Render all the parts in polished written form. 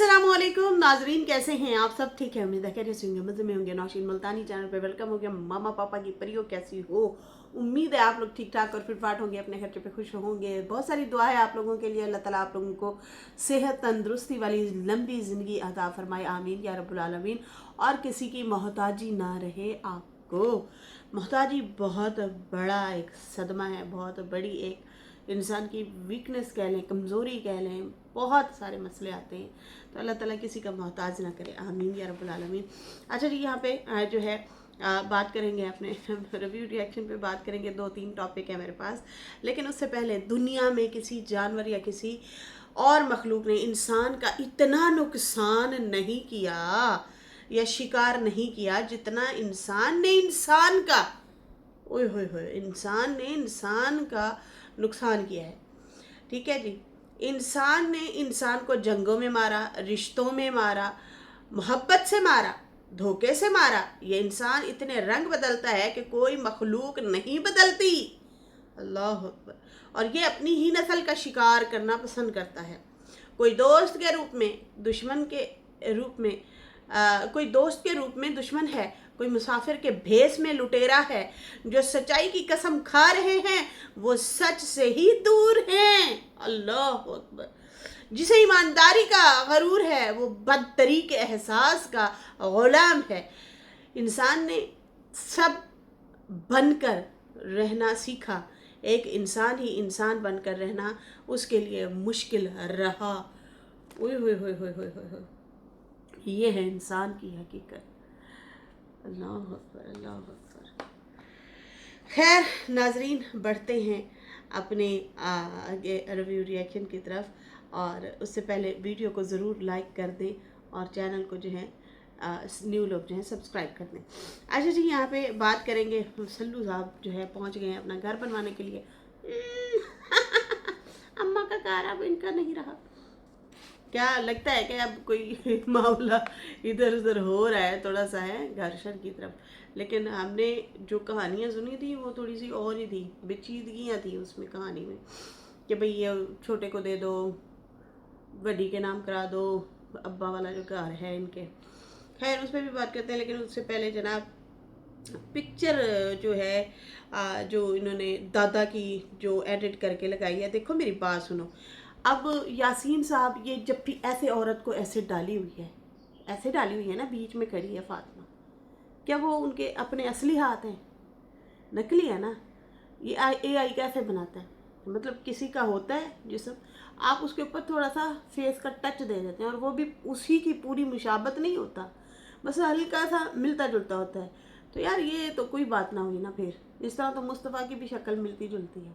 अस्सलामुअलैकुम नाजरीन, कैसे हैं आप सब? ठीक है, उम्मीद है खैरियत से होंगे, मज़े में होंगे। नौशीन मुल्तानी चैनल पे वेलकम हो गया। मामा पापा की परियों कैसी हो? उम्मीद है आप लोग ठीक ठाक और फिटफाट होंगे, अपने खर्चे पे खुश होंगे। बहुत सारी दुआ है आप लोगों के लिए। अल्लाह ताला आप लोगों को सेहत तंदुरुस्ती वाली लंबी ज़िंदगी अता फरमाए, आमीन या रब्बुल आलमीन। और किसी की मोहताजी ना रहे आपको। मोहताजी बहुत बड़ा एक सदमा है, बहुत बड़ी एक इंसान की वीकनेस कह लें, कमज़ोरी कह लें, बहुत सारे मसले आते हैं। तो अल्लाह ताला किसी का मोहताज ना करे, आमीन या रब्बुल आलमीन। अच्छा जी, यहाँ पे जो है बात करेंगे अपने रिव्यू रिएक्शन पे, बात करेंगे। 2-3 टॉपिक है मेरे पास, लेकिन उससे पहले दुनिया में किसी जानवर या किसी और मखलूक ने इंसान का इतना नुकसान नहीं किया या शिकार नहीं किया जितना इंसान ने इंसान का, ओए होए होए, इंसान ने इंसान का नुकसान किया है। ठीक है जी, इंसान ने इंसान को जंगों में मारा, रिश्तों में मारा, मोहब्बत से मारा, धोखे से मारा। ये इंसान इतने रंग बदलता है कि कोई मखलूक नहीं बदलती। अल्लाह अकबर। और ये अपनी ही नस्ल का शिकार करना पसंद करता है। कोई दोस्त के रूप में, दुश्मन के रूप में, कोई दोस्त के रूप में दुश्मन है, कोई मुसाफिर के भेस में लुटेरा है। जो सच्चाई की कसम खा रहे हैं वो सच से ही दूर हैं। अल्लाह अकबर। जिसे ईमानदारी का गरूर है वो बदतरी के एहसास का गुलाम है। इंसान ने सब बनकर रहना सीखा, एक इंसान ही इंसान बनकर रहना उसके लिए मुश्किल रहा। ओए होए होए होए होए होए, ये है इंसान की हकीकत। अल्लाह अकबर, अल्लाह अकबर। खैर नाजरीन, बढ़ते हैं अपने आगे रिव्यू रिएक्शन की तरफ। और उससे पहले वीडियो को ज़रूर लाइक कर दें और चैनल को जो है न्यू लोग जो है सब्सक्राइब कर दें। अच्छा जी, यहाँ पे बात करेंगे। सल्लू साहब जो है पहुँच गए हैं अपना घर बनवाने के लिए। अम्मा का कार अब इनका नहीं रहा। क्या लगता है कि अब कोई मामला इधर उधर हो रहा है, थोड़ा सा है घर्षण की तरफ। लेकिन हमने जो कहानियाँ सुनी थी वो थोड़ी सी और ही थी, पेचीदगियाँ थी उसमें कहानी में, कि भाई ये छोटे को दे दो, बड़ी के नाम करा दो, अब्बा वाला जो घर है इनके। खैर उस पर भी बात करते हैं, लेकिन उससे पहले जनाब पिक्चर जो है जो इन्होंने दादा की जो एडिट करके लगाई है, देखो मेरी बात सुनो। अब यासीन साहब, ये जब भी ऐसे औरत को ऐसे डाली हुई है, ऐसे डाली हुई है ना, बीच में खड़ी है फातिमा, क्या वो उनके अपने असली हाथ हैं? नकली है ना। ये AI कैसे बनाता है? मतलब किसी का होता है जिसम, आप उसके ऊपर थोड़ा सा फेस का टच दे देते हैं और वो भी उसी की पूरी मुशाबत नहीं होता, बस हल्का सा मिलता जुलता होता है। तो यार ये तो कोई बात ना हुई ना। फिर इस तरह तो मुस्तफ़ा की भी शक्ल मिलती जुलती है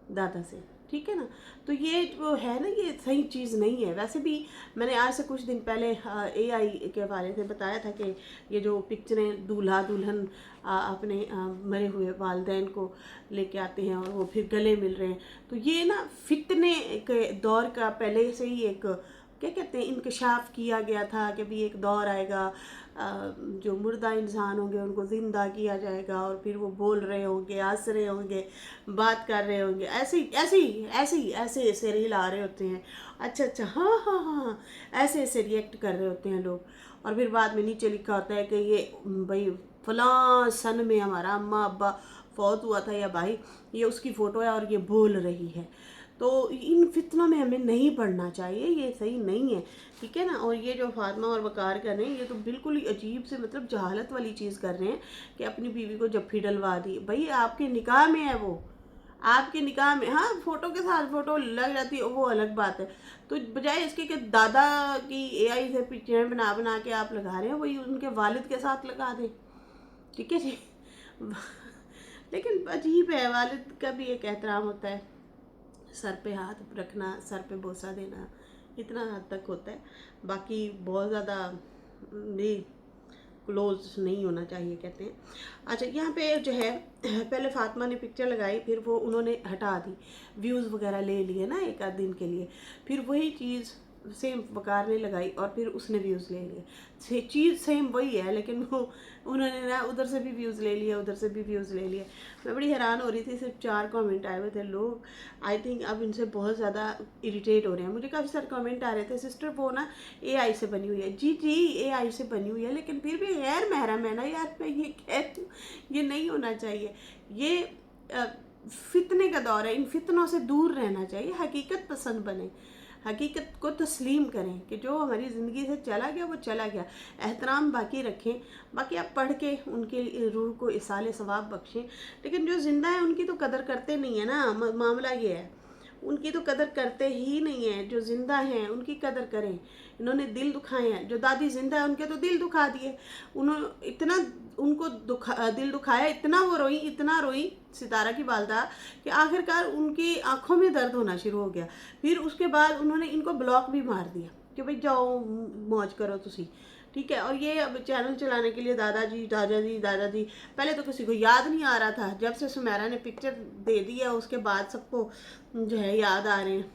दादा से, ठीक है ना। तो ये जो है ना, ये सही चीज़ नहीं है। वैसे भी मैंने आज से कुछ दिन पहले AI के बारे में बताया था कि ये जो पिक्चरें दूल्हा दुल्हन अपने मरे हुए वालिदैन को लेके आते हैं और वो फिर गले मिल रहे हैं, तो ये ना फितने के दौर का पहले से ही एक, क्या कहते हैं, इंकशाफ किया गया था कि भी एक दौर आएगा जो मुर्दा इंसान होंगे उनको ज़िंदा किया जाएगा और फिर वो बोल रहे होंगे, हंस रहे होंगे, बात कर रहे होंगे, ऐसे ही ऐसे ही ऐसे ही ऐसे ऐसे हिला रहे होते हैं। अच्छा अच्छा, हाँ हाँ हाँ, ऐसे ऐसे रिएक्ट कर रहे होते हैं लोग। और फिर बाद में नीचे लिखा होता है कि ये भाई फलां सन में हमारा अम्मा अब्बा फौत हुआ था, या भाई ये उसकी फ़ोटो है और ये बोल रही है। तो इन फितनों में हमें नहीं पढ़ना चाहिए, ये सही नहीं है, ठीक है ना। और ये जो फातिमा और वकार कर रहे हैं, ये तो बिल्कुल ही अजीब से, मतलब जहालत वाली चीज़ कर रहे हैं कि अपनी बीवी को जफ्फी डलवा दी। भाई आपके निकाह में है वो, आपके निकाह में, हाँ फ़ोटो के साथ फ़ोटो लग जाती है वो अलग बात है। तो बजाय इसके कि दादा की AI से पिक्चरें बना बना के आप लगा रहे हैं, वही उनके वालिद के साथ लगा दें, ठीक है जी। लेकिन अजीब है, वालिद का भी एक एहतराम होता है, सर पे हाथ रखना, सर पे बोसा देना, इतना हद तक होता है। बाकी बहुत ज़्यादा भी क्लोज नहीं होना चाहिए, कहते हैं। अच्छा, यहाँ पे जो है पहले फातिमा ने पिक्चर लगाई, फिर वो उन्होंने हटा दी, व्यूज़ वगैरह ले लिए ना एक आध दिन के लिए, फिर वही चीज़ सेम वकार ने लगाई और फिर उसने व्यूज़ ले लिए। चीज़ सेम वही है, लेकिन वो उन्होंने ना उधर से भी व्यूज़ ले लिए, उधर से भी व्यूज़ ले लिए। मैं बड़ी हैरान हो रही थी, सिर्फ 4 कमेंट आए हुए थे। लोग आई थिंक अब इनसे बहुत ज़्यादा इरिटेट हो रहे हैं। मुझे काफ़ी सारे कमेंट आ रहे थे, सिस्टर वो ना AI से बनी हुई है। जी जी, AI से बनी हुई है, लेकिन फिर भी गैर महरम है ना यार। मैं ये कह दूँ, ये नहीं होना चाहिए। ये फितने का दौर है, इन फितनों से दूर रहना चाहिए। हकीकत पसंद बने, हकीकत को तस्लीम करें कि जो हमारी ज़िंदगी से चला गया वो चला गया। एहतराम बाकी रखें, बाकी आप पढ़ के उनके रूह को इसाले सवाब बख्शें। लेकिन जो ज़िंदा है उनकी तो कदर करते नहीं है ना। मामला ये है, उनकी तो कदर करते ही नहीं है। जो ज़िंदा हैं उनकी कदर करें। इन्होंने दिल दुखाए हैं। जो दादी ज़िंदा है उनके तो दिल दुखा दिए। उन्होंने इतना उनको दिल दुखाया, इतना वो रोई, इतना रोई सितारा की वालदा कि आखिरकार उनकी आंखों में दर्द होना शुरू हो गया। फिर उसके बाद उन्होंने इनको ब्लॉक भी मार दिया कि भाई जाओ मौज करो तुसी, ठीक है। और ये अब चैनल चलाने के लिए दादाजी दादाजी दादाजी, पहले तो किसी को याद नहीं आ रहा था। जब से सुमेरा ने पिक्चर दे दी है उसके बाद सबको जो है याद आ रहे हैं,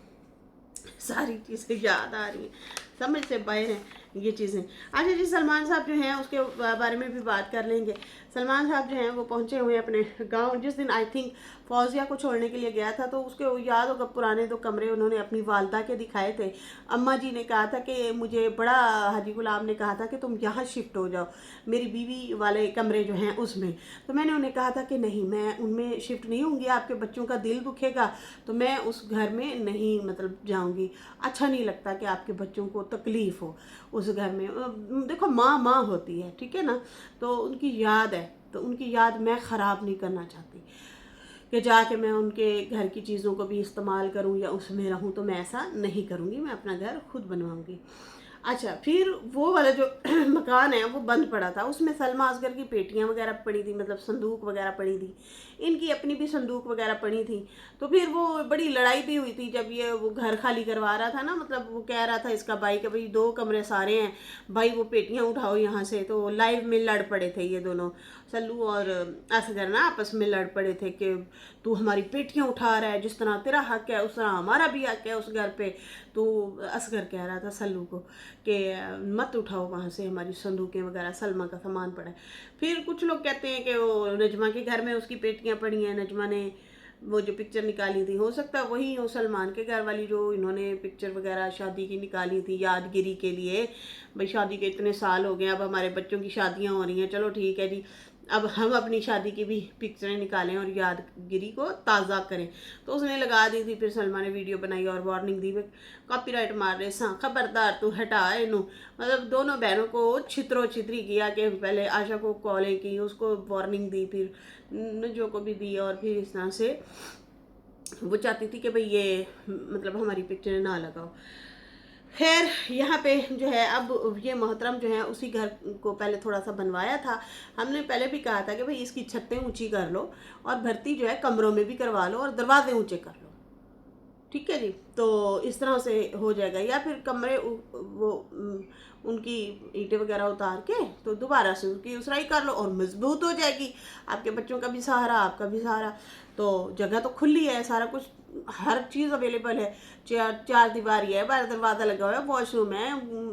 सारी चीज़ें याद आ रही हैं, समझ से बाहर हैं ये चीज़ें। अच्छा जी, सलमान साहब जो हैं उसके बारे में भी बात कर लेंगे। सलमान साहब जो हैं वो पहुंचे हुए अपने गांव। जिस दिन आई थिंक फौजिया को छोड़ने के लिए गया था, तो उसके याद होगा पुराने 2 कमरे उन्होंने अपनी वालदा के दिखाए थे। अम्मा जी ने कहा था कि मुझे बड़ा हाजी गुलाम ने कहा था कि तुम यहाँ शिफ्ट हो जाओ, मेरी बीवी वाले कमरे जो हैं उसमें। तो मैंने उन्हें कहा था कि नहीं, मैं उनमें शिफ्ट नहीं होंगी, आपके बच्चों का दिल दुखेगा, तो मैं उस घर में नहीं मतलब जाऊँगी। अच्छा नहीं लगता कि आपके बच्चों को तकलीफ़ हो उस घर में। देखो माँ माँ होती है, ठीक है ना। तो उनकी याद है, तो उनकी याद मैं ख़राब नहीं करना चाहती कि जाके मैं उनके घर की चीज़ों को भी इस्तेमाल करूं या उसमें रहूं। तो मैं ऐसा नहीं करूंगी, मैं अपना घर खुद बनवाऊंगी। अच्छा, फिर वो वाला जो मकान है वो बंद पड़ा था, उसमें सलमा असगर की पेटियां वगैरह पड़ी थी, मतलब संदूक वगैरह पड़ी थी। इनकी अपनी भी संदूक वगैरह पड़ी थी। तो फिर वो बड़ी लड़ाई भी हुई थी जब ये वो घर खाली करवा रहा था ना। मतलब वो कह रहा था इसका भाई कि भाई 2 कमरे सारे हैं भाई, वो पेटियां उठाओ यहाँ से। तो लाइव में लड़ पड़े थे ये दोनों, सल्लू और असगर ना आपस में लड़ पड़े थे कि तू हमारी पेटियां उठा रहा है, जिस तरह तेरा हक है उस तरह हमारा भी हक है उस घर पे। तो असगर कह रहा था सल्लू को कि मत उठाओ वहाँ से, हमारी संदूकें वगैरह, सलमा का सामान पड़ा है। फिर कुछ लोग कहते हैं कि वो नजमा के घर में उसकी पेटियां पड़ी हैं, नजमा ने वो जो पिक्चर निकाली थी, हो सकता है वही हो सलमान के घर वाली जो इन्होंने पिक्चर वगैरह शादी की निकाली थी यादगिरी के लिए। भाई शादी के इतने साल हो गए, अब हमारे बच्चों की शादियां हो रही हैं, चलो ठीक है जी, अब हम अपनी शादी की भी पिक्चरें निकालें और यादगिरी को ताज़ा करें। तो उसने लगा दी थी, फिर सलमा ने वीडियो बनाई और वार्निंग दी, कॉपीराइट मार रहे सा, खबरदार तू हटा इनू। मतलब दोनों बहनों को छितरो छितरी किया कि पहले आशा को कॉलें की, उसको वार्निंग दी, फिर नजो को भी दी, और फिर इस तरह से वो चाहती थी कि भाई ये मतलब हमारी पिक्चरें ना लगाओ। खैर यहाँ पे जो है अब ये मोहतरम जो है उसी घर को पहले थोड़ा सा बनवाया था। हमने पहले भी कहा था कि भाई इसकी छतें ऊंची कर लो और भर्ती जो है कमरों में भी करवा लो और दरवाजे ऊंचे कर लो, ठीक है जी। तो इस तरह से हो जाएगा, या फिर कमरे वो उनकी ईंटें वगैरह उतार के तो दोबारा से उसकी उसराई कर लो और मजबूत हो जाएगी। आपके बच्चों का भी सहारा, आपका भी सहारा। तो जगह तो खुली है, सारा कुछ हर चीज़ अवेलेबल है। चार दीवारी है, बाहर दरवाज़ा लगा हुआ है, वॉशरूम है,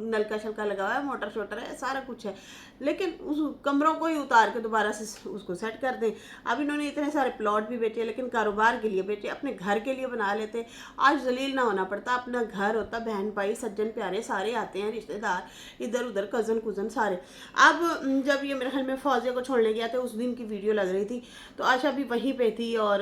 नलका शलका लगा हुआ है, मोटर शोटर है, सारा कुछ है। लेकिन उस कमरों को ही उतार के दोबारा से उसको सेट कर दें। अब इन्होंने इतने सारे प्लॉट भी बेचे, लेकिन कारोबार के लिए बेचे, अपने घर के लिए बना लेते। आज जलील ना होना पड़ता, अपना घर होता, बहन भाई सज्जन प्यारे सारे आते हैं, रिश्तेदार इधर उधर, कज़न कुज़न सारे। अब जब ये मेरे ख्याल में फौजिया को छोड़ने गया था, उस दिन की वीडियो लग रही थी, तो आयशा भी वहीं पे थी, और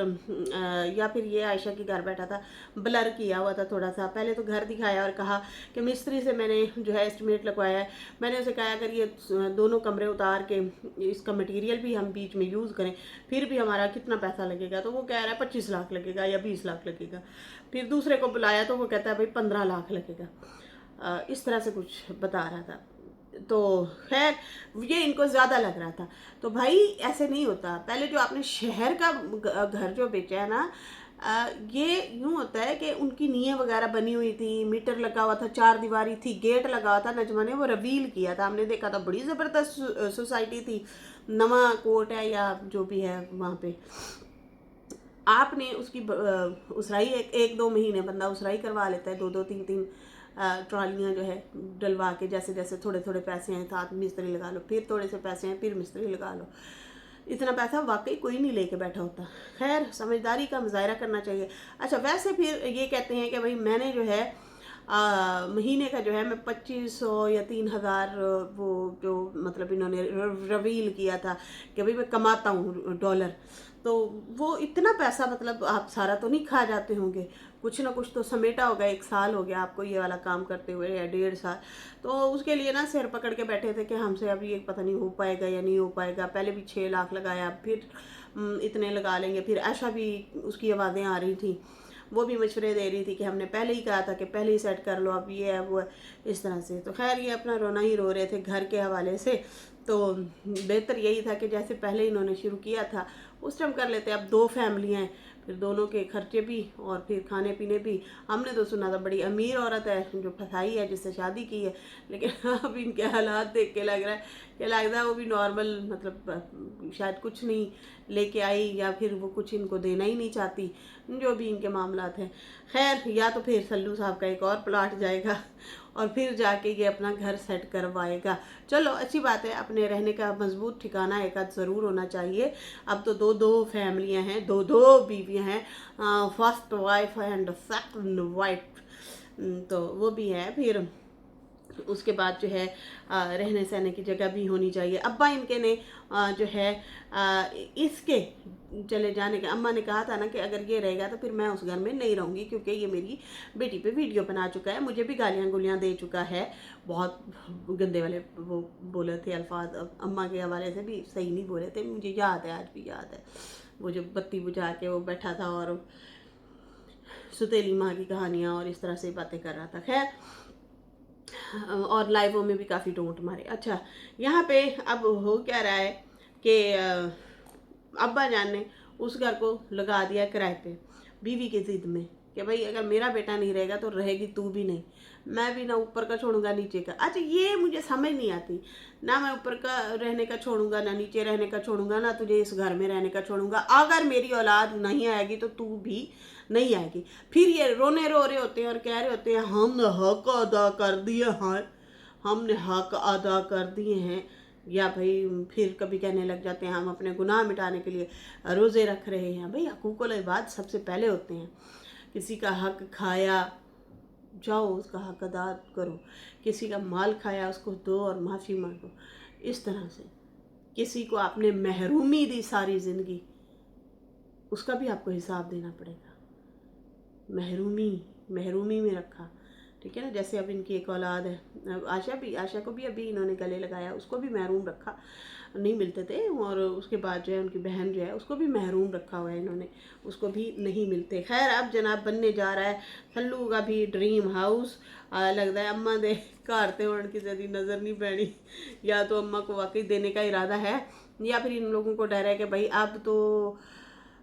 या फिर ये आयशा के घर बैठा था, ब्लर किया हुआ था थोड़ा सा। पहले तो घर दिखाया और कहा कि मिस्त्री से मैंने जो है एस्टिमेट लगवाया है। मैंने उसे कहा अगर ये दोनों कमरे उतार के इसका मटेरियल भी हम बीच में यूज़ करें फिर भी हमारा कितना पैसा लगेगा। तो वो कह रहा है 25 लाख लगेगा या 20 लाख लगेगा। फिर दूसरे को बुलाया तो वो कहता है भाई 15 लाख लगेगा। इस तरह से कुछ बता रहा था। तो खैर ये इनको ज़्यादा लग रहा था। तो भाई ऐसे नहीं होता। पहले जो आपने शहर का घर जो बेचा है ना, ये यूँ होता है कि उनकी नींहें वगैरह बनी हुई थी, मीटर लगा हुआ था, 4 दीवारी थी, गेट लगा हुआ था। नजमा ने वो रिवील किया था, हमने देखा था, बड़ी ज़बरदस्त सोसाइटी थी। नवा कोर्ट है या जो भी है वहाँ पे। आपने उसकी उसराई एक 2 महीने बंदा उसराई करवा लेता है, 2 3 3 ट्रॉलियाँ जो है डलवा के, जैसे जैसे थोड़े थोड़े पैसे हैं साथ मिस्त्री लगा लो, फिर थोड़े से पैसे हैं फिर मिस्त्री लगा लो। इतना पैसा वाकई कोई नहीं लेके बैठा होता। खैर समझदारी का मुजाहरा करना चाहिए। अच्छा वैसे फिर ये कहते हैं कि भाई मैंने जो है महीने का जो है मैं 2500 या 3000 वो जो मतलब इन्होंने रिवील किया था कि भाई मैं कमाता हूँ डॉलर, तो वो इतना पैसा मतलब आप सारा तो नहीं खा जाते होंगे, कुछ ना कुछ तो समेटा होगा। 1 साल हो गया आपको ये वाला काम करते हुए या 1.5 साल, तो उसके लिए ना सिर पकड़ के बैठे थे कि हमसे अब ये पता नहीं हो पाएगा या नहीं हो पाएगा। पहले भी 6 लाख लगाया, फिर इतने लगा लेंगे। फिर आशा भी उसकी आवाज़ें आ रही थी, वो भी मशवरे दे रही थी कि हमने पहले ही कहा था कि पहले ही सेट कर लो, अब ये है वो है, इस तरह से। तो खैर ये अपना रोना ही रो रहे थे घर के हवाले से। तो बेहतर यही था कि जैसे पहले इन्होंने शुरू किया था उस टाइम कर लेते। अब 2 फैमिलियाँ हैं, फिर दोनों के खर्चे भी और फिर खाने पीने भी। हमने तो सुना था बड़ी अमीर औरत है जो फसाई है जिससे शादी की है, लेकिन अब इनके हालात देख के लग रहा है कि लगता है वो भी नॉर्मल मतलब शायद कुछ नहीं लेके आई या फिर वो कुछ इनको देना ही नहीं चाहती, जो भी इनके मामलात हैं। खैर या तो फिर सल्लू साहब का एक और प्लाट जाएगा और फिर जाके ये अपना घर सेट करवाएगा। चलो अच्छी बात है, अपने रहने का मजबूत ठिकाना एक आध ज़रूर होना चाहिए। अब तो 2 फैमिलियां हैं, 2 बीवियां हैं, first wife and second wife, तो वो भी है। फिर उसके बाद जो है रहने सहने की जगह भी होनी चाहिए। अब्बा इनके ने जो है इसके चले जाने के, अम्मा ने कहा था ना कि अगर ये रहेगा तो फिर मैं उस घर में नहीं रहूँगी, क्योंकि ये मेरी बेटी पे वीडियो बना चुका है, मुझे भी गालियाँ गुलियाँ दे चुका है, बहुत गंदे वाले वो बोले थे अल्फाज। अम्मा के हवाले से भी सही नहीं बोले थे, मुझे याद है, आज भी याद है। वो जो बत्ती बुझा के वो बैठा था और सुतेली माँ की कहानियाँ और इस तरह से बातें कर रहा था। खैर और लाइवों में भी काफ़ी डोंट मारे। अच्छा यहाँ पे अब हो क्या रहा है कि अब्बा जान ने उस घर को लगा दिया किराए पे बीवी की जिद में कि भाई अगर मेरा बेटा नहीं रहेगा तो रहेगी तू भी नहीं, मैं भी ना ऊपर का छोड़ूंगा नीचे का। अच्छा ये मुझे समझ नहीं आती, ना मैं ऊपर का रहने का छोड़ूंगा ना नीचे रहने का छोड़ूंगा, ना तुझे इस घर में रहने का छोड़ूंगा। अगर मेरी औलाद नहीं आएगी तो तू भी नहीं आएगी। फिर ये रोने रो रहे होते हैं और कह रहे होते हैं हमने हक अदा कर दिए हैं, हमने हक अदा कर दिए हैं। या भाई फिर कभी कहने लग जाते हैं हम अपने गुनाह मिटाने के लिए रोज़े रख रहे हैं। भाई हकूक़ुल इबाद सबसे पहले होते हैं। किसी का हक खाया, जाओ उसका हक अदा करो। किसी का माल खाया उसको दो और माफ़ी मांगो। इस तरह से किसी को आपने महरूमी दी सारी ज़िंदगी, उसका भी आपको हिसाब देना पड़ेगा। महरूमी में रखा, ठीक है ना। जैसे अब इनकी एक औलाद है आशा को भी अभी इन्होंने गले लगाया, उसको भी महरूम रखा, नहीं मिलते थे। और उसके बाद जो है उनकी बहन जो है उसको भी महरूम रखा हुआ है इन्होंने, उसको भी नहीं मिलते। खैर अब जनाब बनने जा रहा है सल्लू का भी ड्रीम हाउस। लगता है अम्मा दे घर ते हुण किसी की नज़र नहीं पैनी, या तो अम्मा को वाकई देने का इरादा है या फिर इन लोगों को डर है कि भाई अब तो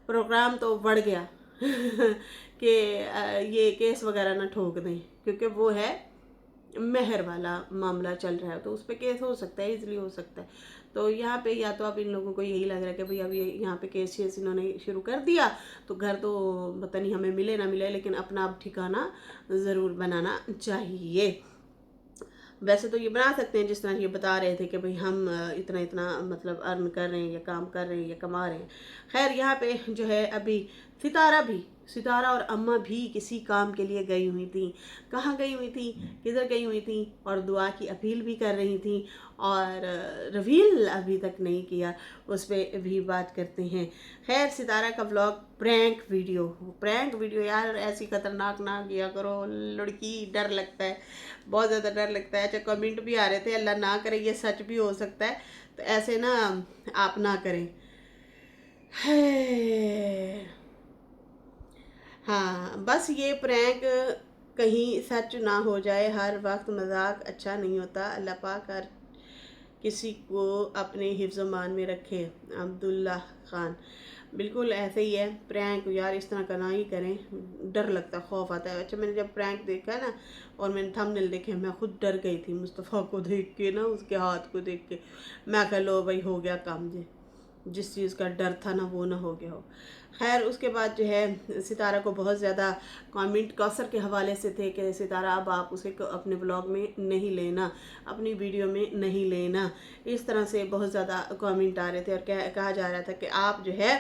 प्रोग्राम तो बढ़ गया कि ये केस वगैरह ना ठोक दें, क्योंकि वो है मेहर वाला मामला चल रहा है, तो उस पर केस हो सकता है, इजली हो सकता है। तो यहाँ पे या तो अब इन लोगों को यही लग रहा है कि भाई अब ये यहाँ पे केस शेस इन्होंने शुरू कर दिया तो घर तो पता नहीं हमें मिले ना मिले, लेकिन अपना अब ठिकाना ज़रूर बनाना चाहिए। वैसे तो ये बना सकते हैं जिस तरह ये बता रहे थे कि भाई हम इतना इतना मतलब अर्न कर रहे हैं या काम कर रहे हैं या कमा रहे हैं। खैर यहाँ पे जो है अभी सितारा और अम्मा भी किसी काम के लिए गई हुई थी। कहाँ गई हुई थी, किधर गई हुई थी, और दुआ की अपील भी कर रही थी, और रिवील अभी तक नहीं किया, उस पर भी बात करते हैं। खैर सितारा का व्लॉग प्रैंक वीडियो यार ऐसी खतरनाक ना किया करो लड़की, डर लगता है, बहुत ज़्यादा डर लगता है। अच्छा कमेंट भी आ रहे थे अल्लाह ना करे ये सच भी हो सकता है, तो ऐसे ना आप ना करें। हाँ बस ये प्रैंक कहीं सच ना हो जाए, हर वक्त मजाक अच्छा नहीं होता। अल्लाह पाक हर किसी को अपने हिफ्ज़ मान में रखे। अब्दुल्ला खान बिल्कुल ऐसे ही है, प्रैंक यार इस तरह का ना ही करें, डर लगता, खौफ आता है। अच्छा मैंने जब प्रैंक देखा ना और मैंने थंबनेल देखे, मैं खुद डर गई थी मुस्तफ़ा को देख के ना, उसके हाथ को देख के। मैं कह लो भाई हो गया काम जी, जिस चीज़ का डर था ना वो ना हो गया हो। खैर उसके बाद जो है सितारा को बहुत ज़्यादा कमेंट कौसर के हवाले से थे कि सितारा अब आप उसे अपने ब्लॉग में नहीं लेना, अपनी वीडियो में नहीं लेना, इस तरह से बहुत ज़्यादा कमेंट आ रहे थे और कहा जा रहा था कि आप जो है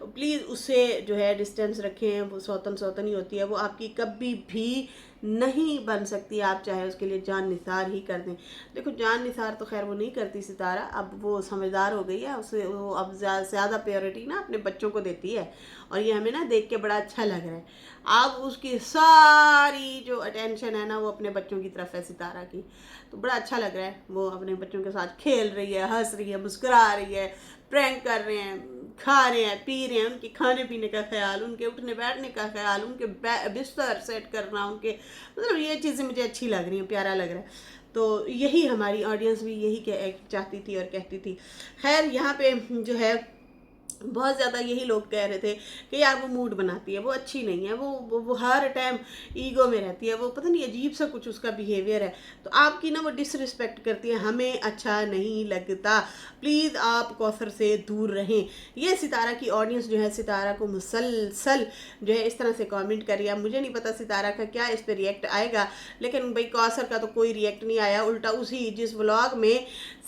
प्लीज़ उससे जो है डिस्टेंस रखें, वो सौतन सौतन ही होती है, वो आपकी कभी भी नहीं बन सकती, आप चाहे उसके लिए जान निसार ही कर दें। देखो जान निसार तो खैर वो नहीं करती सितारा, अब वो समझदार हो गई है, उसे वो अब ज़्यादा प्रायोरिटी ना अपने बच्चों को देती है और ये हमें ना देख के बड़ा अच्छा लग रहा है। अब उसकी सारी जो अटेंशन है ना वो अपने बच्चों की तरफ है सितारा की, तो बड़ा अच्छा लग रहा है। वो अपने बच्चों के साथ खेल रही है, हंस रही है, मुस्कुरा रही है, प्रैंक कर रहे हैं, खा रहे हैं, पी रहे हैं, उनके खाने पीने का ख्याल, उनके उठने बैठने का ख्याल, उनके बिस्तर सेट करना, उनके मतलब ये चीज़ें मुझे अच्छी लग रही हैं, प्यारा लग रहा है। तो यही हमारी ऑडियंस भी यही चाहती थी और कहती थी। खैर यहाँ पे जो है बहुत ज़्यादा यही लोग कह रहे थे कि यार वो मूड बनाती है, वो अच्छी नहीं है, वो हर टाइम ईगो में रहती है, वो पता नहीं अजीब सा कुछ उसका बिहेवियर है, तो आपकी ना वो डिसरिस्पेक्ट करती है, हमें अच्छा नहीं लगता, प्लीज़ आप कौसर से दूर रहें। ये सितारा की ऑडियंस जो है सितारा को मुसलसल जो है इस तरह से कमेंट करिए। अब मुझे नहीं पता सितारा का क्या इस पर रिएक्ट आएगा, लेकिन भाई कौसर का तो कोई रिएक्ट नहीं आया, उल्टा उसी जिस व्लॉग में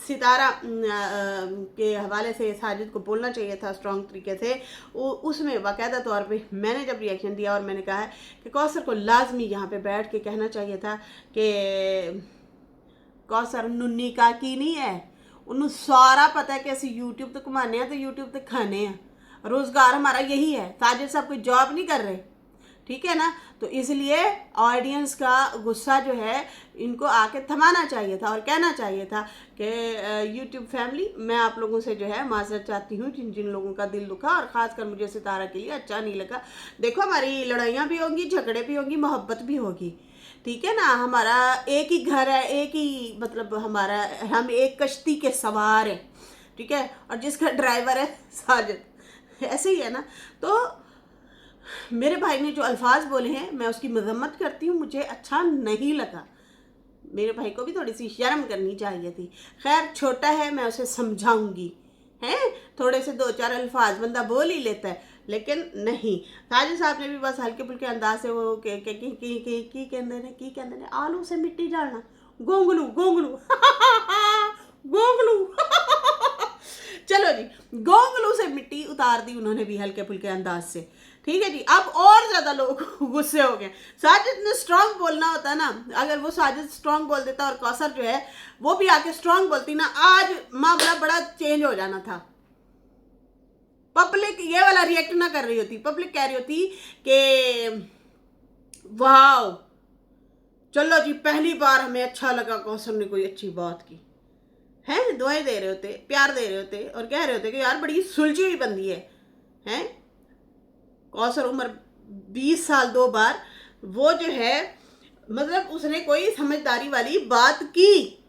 सितारा के हवाले से साजिद को बोलना चाहिए था स्ट्रॉन्ग तरीके से, उसमें बाकायदा तौर पे मैंने जब रिएक्शन दिया और मैंने कहा है कि कौसर को लाजमी यहाँ पे बैठ के कहना चाहिए था कि कौसर नुन्नी का की नहीं है, उन्होंने सारा पता है कि असं यूट्यूब तो कमाने हैं तो यूट्यूब तो खाने हैं, रोज़गार हमारा यही है, साजिद साहब कोई जॉब नहीं कर रहे, ठीक है ना। तो इसलिए ऑडियंस का गुस्सा जो है इनको आके थमाना चाहिए था और कहना चाहिए था कि यूट्यूब फैमिली मैं आप लोगों से जो है माजरत चाहती हूँ जिन जिन लोगों का दिल दुखा और ख़ासकर मुझे सितारा के लिए अच्छा नहीं लगा। देखो हमारी लड़ाइयाँ भी होंगी, झगड़े भी होंगी, मोहब्बत भी होगी, ठीक है ना। हमारा एक ही घर है, एक ही मतलब हमारा, हम एक कश्ती के सवार हैं, ठीक है, और जिसका ड्राइवर है साजिद, ऐसे ही है ना। तो मेरे भाई ने जो अल्फाज बोले हैं मैं उसकी मजम्मत करती हूँ, मुझे अच्छा नहीं लगा, मेरे भाई को भी थोड़ी सी शर्म करनी चाहिए थी। खैर छोटा है, मैं उसे समझाऊंगी, हैं थोड़े से दो चार अल्फाज बंदा बोल ही लेता है, लेकिन नहीं, साजिद साहब ने भी बस हल्के फुल्के अंदाज से वो की कहते ने आलू से मिट्टी डालना, गोंगलू गोंगलू गोंगलू चलो जी, गोंगलू से मिट्टी उतार दी उन्होंने भी हल्के फुल्के अंदाज से, ठीक है जी। अब और ज़्यादा लोग गुस्से हो गए, साजिद ने स्ट्रांग बोलना होता ना, अगर वो साजिद स्ट्रांग बोल देता और कौसर जो है वो भी आके स्ट्रांग बोलती ना, आज मामला बड़ा चेंज हो जाना था। पब्लिक ये वाला रिएक्ट ना कर रही होती, पब्लिक कह रही होती कि वाह चलो जी पहली बार हमें अच्छा लगा कौसर ने कोई अच्छी बात की है, दुआएं दे रहे होते, प्यार दे रहे होते और कह रहे होते कि यार बड़ी सुलझी हुई बंदी है। कौसर उम्र 20 साल 2 बार, वो जो है मतलब उसने कोई समझदारी वाली बात की,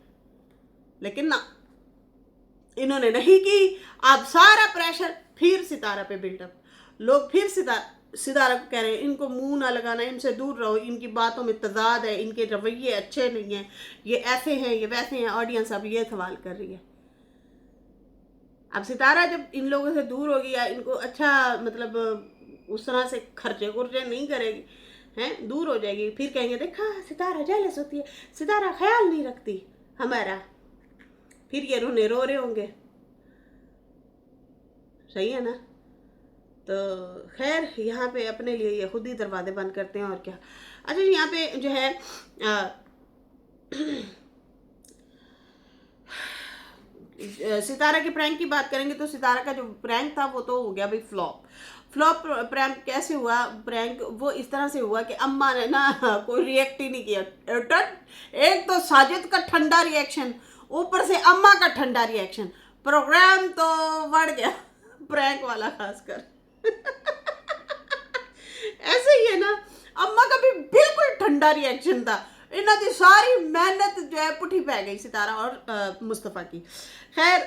लेकिन ना इन्होंने नहीं की। अब सारा प्रेशर फिर सितारा पे बिल्डअप, लोग फिर सितारा को कह रहे हैं इनको मुंह ना लगाना, इनसे दूर रहो, इनकी बातों में तजाद है, इनके रवैये अच्छे नहीं हैं, ये ऐसे हैं ये वैसे हैं। ऑडियंस अब ये सवाल कर रही है, अब सितारा जब इन लोगों से दूर होगी या इनको अच्छा मतलब उस तरह से खर्चे खुर्चे नहीं करेगी, हैं दूर हो जाएगी, फिर कहेंगे देखा सितारा जेलस होती है, सितारा ख्याल नहीं रखती हमारा, फिर ये रोने रो रहे होंगे, सही है ना। तो खैर यहाँ पे अपने लिए ये खुद ही दरवाजे बंद करते हैं और क्या। अच्छा जी यहाँ पे जो है सितारा के प्रैंक की बात करेंगे तो सितारा का जो प्रैंक था वो तो हो गया भाई फ्लॉप। प्रैंक कैसे हुआ, प्रैंक वो इस तरह से हुआ कि अम्मा ने ना कोई रिएक्ट ही नहीं किया, एक तो साजिद का ठंडा रिएक्शन, ऊपर से अम्मा का ठंडा रिएक्शन, प्रोग्राम तो बढ़ गया प्रैंक वाला खासकर ऐसे ही है ना, अम्मा का भी बिल्कुल ठंडा रिएक्शन था, इन्हों की सारी मेहनत जो है पुठी पै गई सितारा और मुस्तफ़ा की। खैर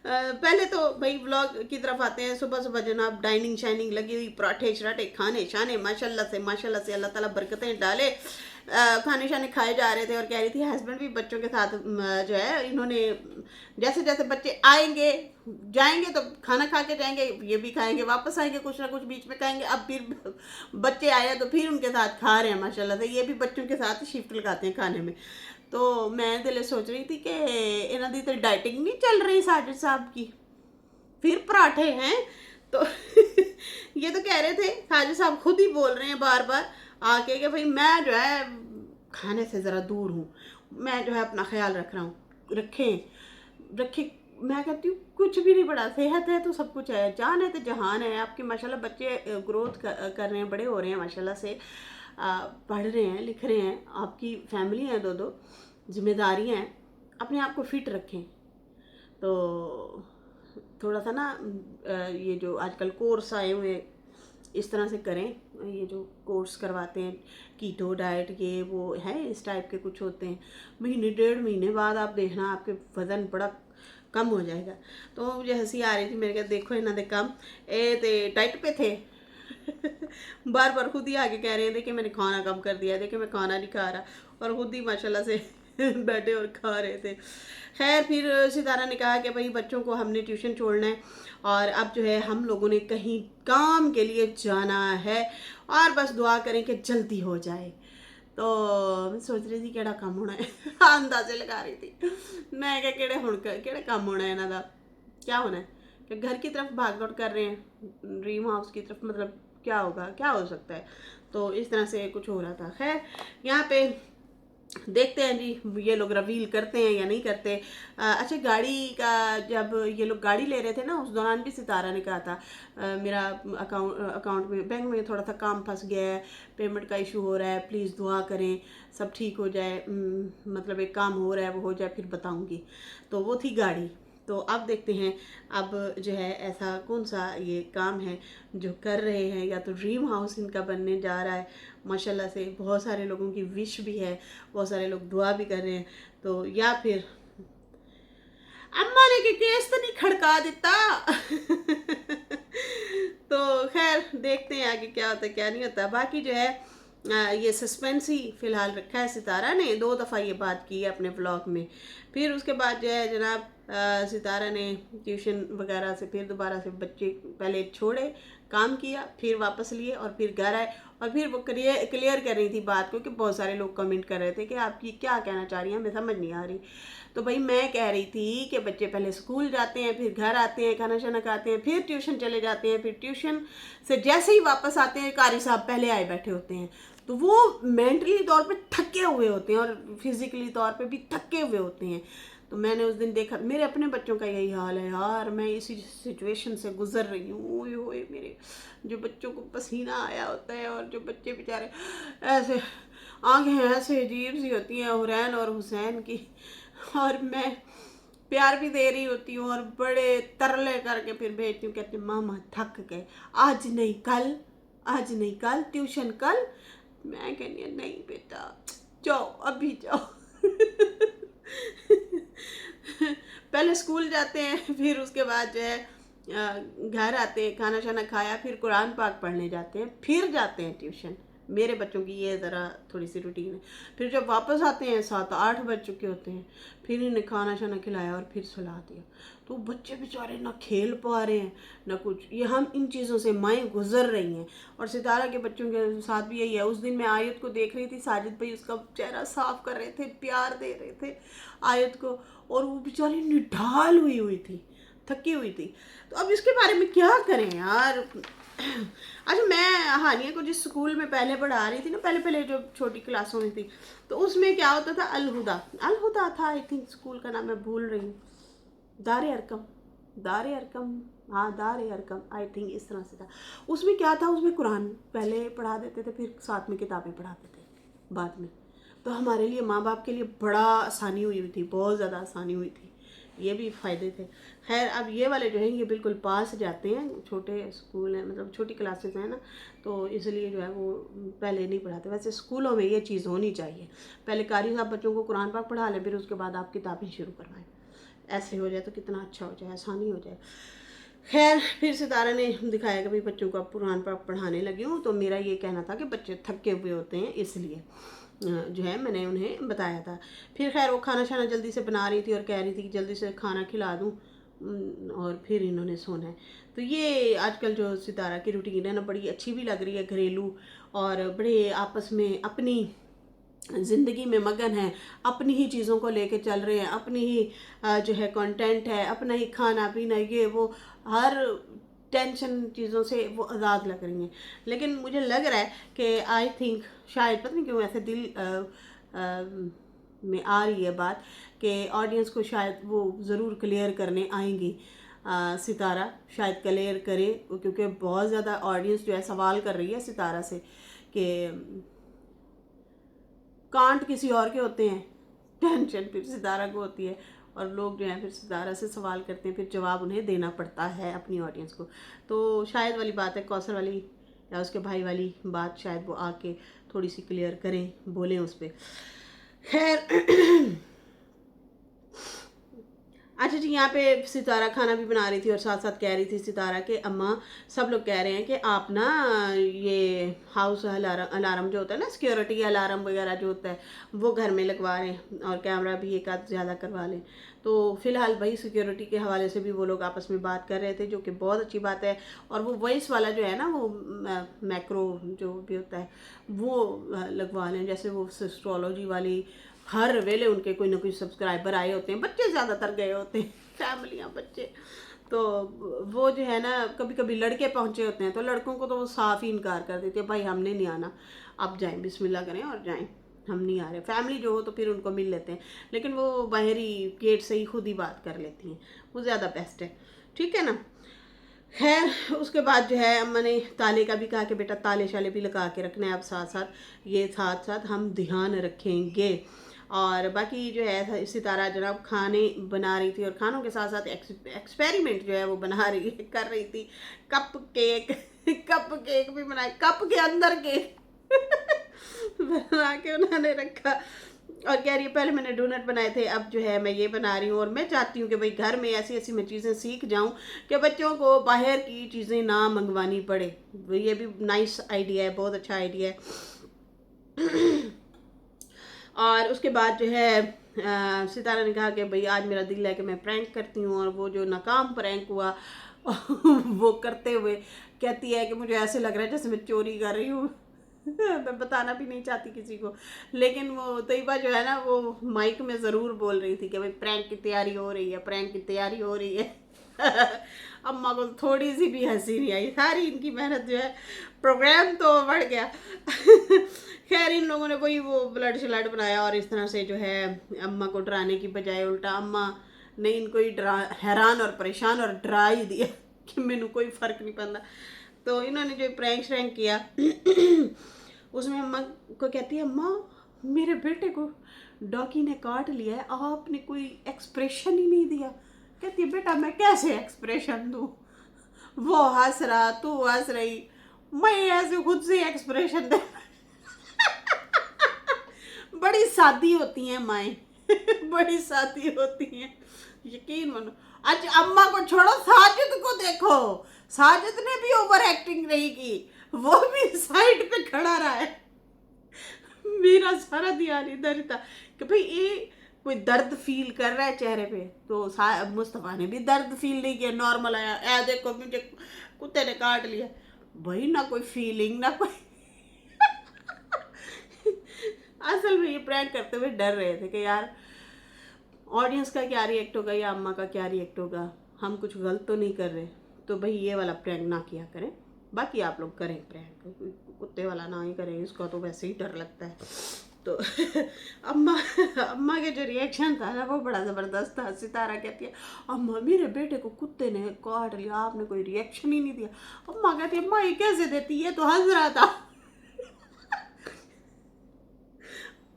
पहले तो भाई व्लॉग की तरफ आते हैं। सुबह सुबह जनाब डाइनिंग शाइनिंग लगी हुई, पराठे शराठे खाने शाने माशाल्लाह से अल्लाह ताला बरकतें डाले। खाने शाने खाए जा रहे थे और कह रही थी हस्बैंड भी बच्चों के साथ जो है इन्होंने जैसे जैसे बच्चे आएंगे जाएंगे तो खाना खा के जाएंगे, ये भी खाएंगे, वापस आएंगे, कुछ ना कुछ बीच में खाएंगे। अब फिर बच्चे आए तो फिर उनके साथ खा रहे हैं माशाल्लाह से, ये भी बच्चों के साथ शिफ्ट लगाते हैं खाने में। तो मैं दिले सोच रही थी कि इन्हों की तो डाइटिंग नहीं चल रही साजिद साहब की, फिर पराठे हैं तो ये तो कह रहे थे साजिद साहब खुद ही बोल रहे हैं बार बार आके कि भाई मैं जो है खाने से ज़रा दूर हूँ, मैं जो है अपना ख्याल रख रहा हूँ, रखें। मैं कहती हूँ कुछ भी नहीं पड़ा, सेहत है तो सब कुछ है, जान है तो जहान है। आपके माशाल्लाह बच्चे ग्रोथ कर रहे हैं, बड़े हो रहे हैं माशाल्लाह से, पढ़ रहे हैं, लिख रहे हैं, आपकी फैमिली है, दो जिम्मेदारियाँ हैं, अपने आप को फिट रखें। तो थोड़ा सा ना ये जो आजकल कोर्स आए हुए हैं इस तरह से करें, ये जो कोर्स करवाते हैं कीटो डाइट, ये वो है इस टाइप के कुछ होते हैं, महीने 1.5 महीने बाद आप देखना आपके वज़न बड़ा कम हो जाएगा। तो मुझे हंसी आ रही थी, मेरे कहा देखो इन्होंने कम ए ते डाइट पे थे बार बार खुद ही आके कह रहे हैं देखिए मैंने खाना कम कर दिया, देखिए मैं खाना नहीं खा रहा, और खुद ही माशाल्लाह से बैठे और खा रहे थे। खैर फिर सितारा ने कहा कि भाई बच्चों को हमने ट्यूशन छोड़ना है और अब जो है हम लोगों ने कहीं काम के लिए जाना है और बस दुआ करें कि जल्दी हो जाए। तो मैं सोच रही थी केड़ा काम होना है अंदाजे लगा रही थी मैं क्या केड़ा काम होना है इन्हों का, क्या होना है कि घर की तरफ भाग दौड़ कर रहे हैं, ड्रीम हाउस की तरफ, मतलब क्या होगा, क्या हो सकता है। तो इस तरह से कुछ हो रहा था। खैर यहाँ पे देखते हैं जी ये लोग रिवील करते हैं या नहीं करते। अच्छा गाड़ी का जब ये लोग गाड़ी ले रहे थे ना उस दौरान भी सितारा ने कहा था मेरा अकाउंट में बैंक में थोड़ा सा काम फंस गया है, पेमेंट का इशू हो रहा है, प्लीज़ दुआ करें सब ठीक हो जाए, मतलब एक काम हो रहा है वो हो जाए फिर बताऊंगी। तो वो थी गाड़ी। तो अब देखते हैं अब जो है ऐसा कौन सा ये काम है जो कर रहे हैं, या तो ड्रीम हाउस इनका बनने जा रहा है, माशाल्लाह से बहुत सारे लोगों की विश भी है, बहुत सारे लोग दुआ भी कर रहे हैं, तो या फिर अम्मा ने के केस तो नहीं खड़का देता तो खैर देखते हैं आगे क्या होता है क्या नहीं होता। बाकी जो है ये सस्पेंस ही फ़िलहाल रखा है सितारा ने, 2 दफ़ा ये बात की है अपने व्लॉग में। फिर उसके बाद जो है जनाब सितारा ने ट्यूशन वगैरह से फिर दोबारा से बच्चे पहले छोड़े, काम किया, फिर वापस लिए और फिर घर आए और फिर वो क्लियर कर रही थी बात, क्योंकि बहुत सारे लोग कमेंट कर रहे थे कि आपकी क्या कहना चाह रही हैं, हमें समझ नहीं आ रही। तो भाई मैं कह रही थी कि बच्चे पहले स्कूल जाते हैं, फिर घर आते हैं, खाना शाना खाते हैं, फिर ट्यूशन चले जाते हैं, फिर ट्यूशन से जैसे ही वापस आते हैं कारी साहब पहले आए बैठे होते हैं, तो वो मेंटली तौर पे थके हुए होते हैं और फिजिकली तौर पे भी थके हुए होते हैं। तो मैंने उस दिन देखा मेरे अपने बच्चों का यही हाल है यार, मैं इसी सिचुएशन से गुजर रही हूँ। ओए होए मेरे जो बच्चों को पसीना आया होता है और जो बच्चे बेचारे ऐसे आंखें ऐसे अजीब सी होती हैं हुरैन और हुसैन की, और मैं प्यार भी दे रही होती हूँ और बड़े तरले करके फिर भेजती हूँ, कहती मामा थक गए, आज नहीं कल, आज नहीं कल ट्यूशन कल। मैं कहनी है नहीं बेटा जाओ अभी जाओ पहले स्कूल जाते हैं, फिर उसके बाद जो है घर आते हैं, खाना शाना खाया, फिर कुरान पाक पढ़ने जाते हैं, फिर जाते हैं ट्यूशन। मेरे बच्चों की ये ज़रा थोड़ी सी रूटीन है। फिर जब वापस आते हैं 7-8 बज चुके होते हैं, फिर इन्हें खाना शाना खिलाया और फिर सुला दिया। तो बच्चे बेचारे ना खेल पा रहे हैं ना कुछ, ये हम इन चीज़ों से माएँ गुजर रही हैं। और सितारा के बच्चों के साथ भी यही है। उस दिन मैं आयत को देख रही थी, साजिद भाई उसका चेहरा साफ कर रहे थे, प्यार दे रहे थे आयत को, और वो बेचारी निढाल हुई थी, थकी हुई थी। तो अब इसके बारे में क्या करें यार। अच्छा मैं हानिया को जिस स्कूल में पहले पढ़ा रही थी ना, पहले जो छोटी क्लासों में थी, तो उसमें क्या होता था, अलहुदा था आई थिंक स्कूल का नाम, मैं भूल रही हूँ, दारे अरकम, हाँ दारे अरकम आई थिंक इस तरह से था। उसमें क्या था, उसमें कुरान पहले पढ़ा देते थे, फिर साथ में किताबें पढ़ाते थे बाद में। तो हमारे लिए माँ बाप के लिए बड़ा आसानी हुई थी, बहुत ज़्यादा आसानी हुई थी, ये भी फ़ायदे थे। खैर अब ये वाले जो हैं ये बिल्कुल पास जाते हैं, छोटे स्कूल हैं, मतलब छोटी क्लासेस हैं ना, तो इसलिए जो है वो पहले नहीं पढ़ाते। वैसे स्कूलों में ये चीज़ होनी चाहिए, पहले कारी साहब बच्चों को कुरान पाक पढ़ा लें, फिर उसके बाद आप किताबें शुरू करवाएं। ऐसे हो जाए तो कितना अच्छा हो जाए, आसानी हो जाए। खैर फिर सितारा ने दिखाया कि भाई बच्चों को अब कुरान पाक पढ़ाने लगी हूँ। तो मेरा ये कहना था कि बच्चे थके हुए होते हैं इसलिए, जो है मैंने उन्हें बताया था। फिर खैर वो खाना शाना जल्दी से बना रही थी और कह रही थी कि जल्दी से खाना खिला दूँ और फिर इन्होंने सोना है। तो ये आजकल जो सितारा की रूटीन है ना, बड़ी अच्छी भी लग रही है, घरेलू, और बड़े आपस में अपनी ज़िंदगी में मगन है, अपनी ही चीज़ों को लेके चल रहे हैं, अपनी ही जो है कंटेंट है, अपना ही खाना पीना, ये वो, हर टेंशन चीज़ों से वो आज़ाद लग रही हैं। लेकिन मुझे लग रहा है कि आई थिंक शायद पता नहीं क्यों ऐसे दिल में आ रही है बात कि ऑडियंस को शायद वो ज़रूर क्लियर करने आएंगी। सितारा शायद क्लियर करे, क्योंकि बहुत ज़्यादा ऑडियंस जो है सवाल कर रही है सितारा से कि कांट किसी और के होते हैं, टेंशन फिर सितारा को होती है, और लोग जो हैं फिर सितारा से सवाल करते हैं, फिर जवाब उन्हें देना पड़ता है अपनी ऑडियंस को। तो शायद वाली बात है, कौसर वाली या उसके भाई वाली बात, शायद वो आके थोड़ी सी क्लियर करें, बोलें उस पर। खैर अच्छा जी, यहाँ पे सितारा खाना भी बना रही थी और साथ साथ कह रही थी सितारा कि अम्मा, सब लोग कह रहे हैं कि आप ना ये हाउस अलार्म जो होता है ना, सिक्योरिटी अलार्म वगैरह जो होता है, वो घर में लगवा रहे हैं और कैमरा भी एक आध ज़्यादा करवा लें। तो फिलहाल भाई सिक्योरिटी के हवाले से भी वो लोग आपस में बात कर रहे थे, जो कि बहुत अच्छी बात है। और वो वॉइस वाला जो है ना, वो मैक्रो जो भी होता है वो लगवा लें। जैसे वो एस्ट्रोलॉजी वाली, हर वेले उनके कोई ना कोई सब्सक्राइबर आए होते हैं, बच्चे ज़्यादातर गए होते हैं, फैमिलियाँ बच्चे। तो वो जो है ना, कभी कभी लड़के पहुँचे होते हैं, तो लड़कों को तो वो साफ ही इनकार कर देते हैं, भाई हमने नहीं आना, आप जाएं, बिस्मिल्लाह करें और जाएं, हम नहीं आ रहे। फैमिली जो हो तो फिर उनको मिल लेते हैं, लेकिन वो बाहरी गेट से ही खुद ही बात कर लेती हैं, वो ज़्यादा बेस्ट है। ठीक है ना। खैर उसके बाद जो है अम्मा ने ताले का भी कहा कि बेटा ताले शाले भी लगा के रखना है, अब साथ साथ ये साथ साथ हम ध्यान रखेंगे। और बाकी जो है सितारा जनाब खाने बना रही थी, और खानों के साथ साथ एक्सपेरिमेंट जो है वो बना रही कर रही थी। कप केक कप केक भी बनाए, कप के अंदर केक बना के उन्होंने रखा, और कह रही है पहले मैंने डोनट बनाए थे, अब जो है मैं ये बना रही हूँ। और मैं चाहती हूँ कि भाई घर में ऐसी ऐसी मैं चीज़ें सीख जाऊँ कि बच्चों को बाहर की चीज़ें ना मंगवानी पड़े। ये भी नाइस आइडिया है, बहुत अच्छा आइडिया है। और उसके बाद जो है सितारा ने कहा कि भाई आज मेरा दिल है कि मैं प्रैंक करती हूँ, और वो जो नाकाम प्रैंक हुआ वो करते हुए कहती है कि मुझे ऐसे लग रहा है जैसे मैं चोरी कर रही हूँ। मैं बताना भी नहीं चाहती किसी को, लेकिन वो तैयबा जो है ना, वो माइक में ज़रूर बोल रही थी कि भाई प्रैंक की तैयारी हो रही है, प्रैंक की तैयारी हो रही है। अम्मा को थोड़ी सी भी हंसी नहीं आई, सारी इनकी मेहनत जो है, प्रोग्राम तो बढ़ गया। खैर इन लोगों ने कोई वो ब्लड शलड बनाया, और इस तरह से जो है अम्मा को डराने की बजाय उल्टा अम्मा ने इनको ही हैरान और परेशान और डरा ही दिया कि मैनू कोई फ़र्क नहीं पड़ता। तो इन्होंने जो प्रैंक श्रैंक किया उसमें अम्मा को कहती है, अम्मा मेरे बेटे को डॉगी ने काट लिया है, आपने कोई एक्सप्रेशन ही नहीं दिया। कहती है बेटा मैं कैसे एक्सप्रेशन दूँ, वो हंस रहा, तू हंस रही, मैं ऐसे खुद से एक्सप्रेशन दे। बड़ी सादी होती हैं माएँ। बड़ी सादी होती हैं, यकीन मानो। अच्छा अम्मा को छोड़ो, साजिद को देखो, साजिद ने भी ओवर एक्टिंग नहीं की, वो भी साइड पे खड़ा रहा है। मेरा सारा ध्यान इधर था कि भाई ये कोई दर्द फील कर रहा है चेहरे पे, तो मुस्तफ़ा ने भी दर्द फील नहीं किया, नॉर्मल आया, ऐ देखो मुझे कुत्ते ने काट लिया, भाई ना कोई फीलिंग ना कोई। असल में ये प्रैंक करते हुए डर रहे थे कि यार ऑडियंस का क्या रिएक्ट होगा या अम्मा का क्या रिएक्ट होगा, हम कुछ गलत तो नहीं कर रहे, तो भाई ये वाला प्रैंक ना किया करें। बाकी आप लोग करें प्रैंक, कुत्ते वाला ना ही करें, इसका तो वैसे ही डर लगता है। तो अम्मा अम्मा के जो रिएक्शन था ना वो बड़ा ज़बरदस्त था। सितारा कहती है अम्मा मेरे बेटे को कुत्ते ने काट लिया, आपने कोई रिएक्शन ही नहीं दिया। अम्मा कहती है अम्मा ये कैसे देती है, तो हंस रहा था।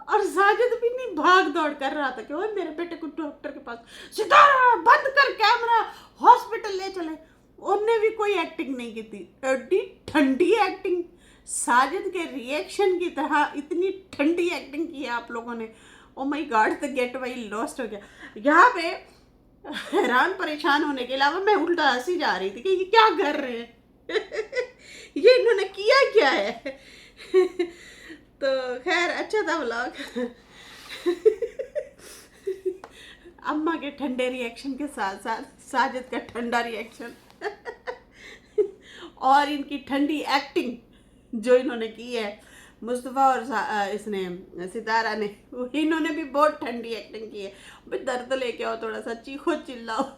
और साजिद भी नहीं भाग दौड़ कर रहा था कि ओए मेरे बेटे को डॉक्टर के पास, सितारा बंद कर कैमरा, हॉस्पिटल ले चले। उनने भी कोई एक्टिंग नहीं की थी, एडी ठंडी एक्टिंग, साजिद के रिएक्शन की तरह इतनी ठंडी एक्टिंग की है आप लोगों ने। Oh my god, the gateway lost हो गया। यहाँ पे हैरान परेशान होने के अलावा मैं उल्टा हंसी जा रही थी कि ये क्या कर रहे हैं। ये इन्होंने किया क्या है। तो खैर अच्छा था व्लॉग। अम्मा के ठंडे रिएक्शन के साथ साथ साजिद का ठंडा रिएक्शन और इनकी ठंडी एक्टिंग जो इन्होंने की है, मुस्तफ़ा और इसने सितारा ने, इन्होंने भी बहुत ठंडी एक्टिंग की है। भाई दर्द लेके आओ, थोड़ा सा चीखो चिल्लाओ।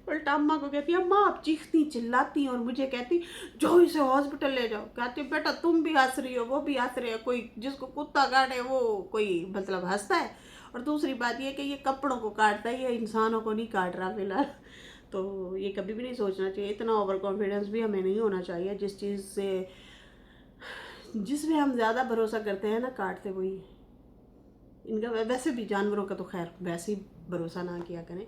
उल्टा अम्मा को कहती है, अम्मा आप चीखती चिल्लाती और मुझे कहती जाओ इसे हॉस्पिटल ले जाओ। कहती बेटा तुम भी हंस रही हो, वो भी हंस रहे हो, कोई जिसको कुत्ता काटे वो कोई मतलब हंसता है। और दूसरी बात ये कि ये कपड़ों को काटता है, ये इंसानों को नहीं काट रहा फिलहाल। तो ये कभी भी नहीं सोचना चाहिए, इतना ओवर कॉन्फिडेंस भी हमें नहीं होना चाहिए। जिस चीज़ से जिसमें हम ज़्यादा भरोसा करते हैं ना, काटते वही है। इनका वैसे भी जानवरों का तो खैर वैसे ही भरोसा ना किया करें।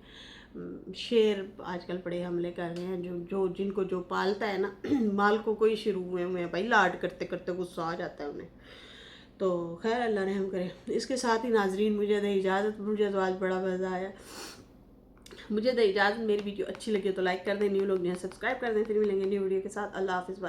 शेर आजकल बड़े हमले कर रहे हैं, जो जो जिनको जो पालता है ना, माल को कोई शुरू हुए हैं भाई, लाड करते करते गुस्सा आ जाता है उन्हें। तो खैर अल्लाह रहम करे। इसके साथ ही नाजरीन मुझे दे इजाज़त, मुझे तो आज बड़ा मज़ा आया। मुझे दे इजाज़त, मेरी वीडियो अच्छी लगी तो लाइक कर दें, न्यू लोग जो है सब्सक्राइब कर दें। फिर मिलेंगे न्यू वीडियो के साथ। अल्लाह हाफिज़।